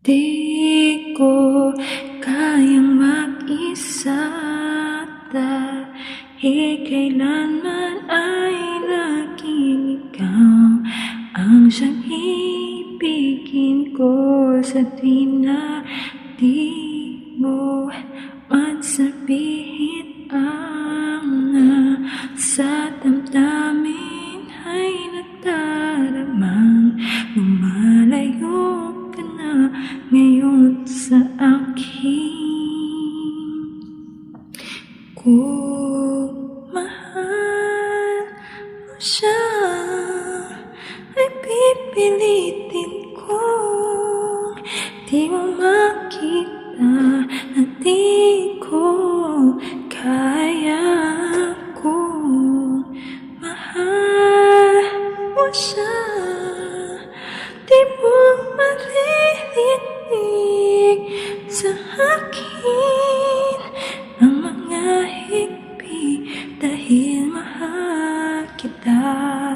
Di ko kayang mag-isa dahil kailanman ay laging ikaw ang siyang ibigin ko sa tuwing na di mo man sabihin ang nasa damdamin ay nagdaramang lumalayo ka na ngayon sa akin. Kung mahal mo siya ay pipilitin kong di mo makita na di ko kaya. Kung mahal mo siya di mo maririnig sa akin ang mga higpit dahil mahal kita.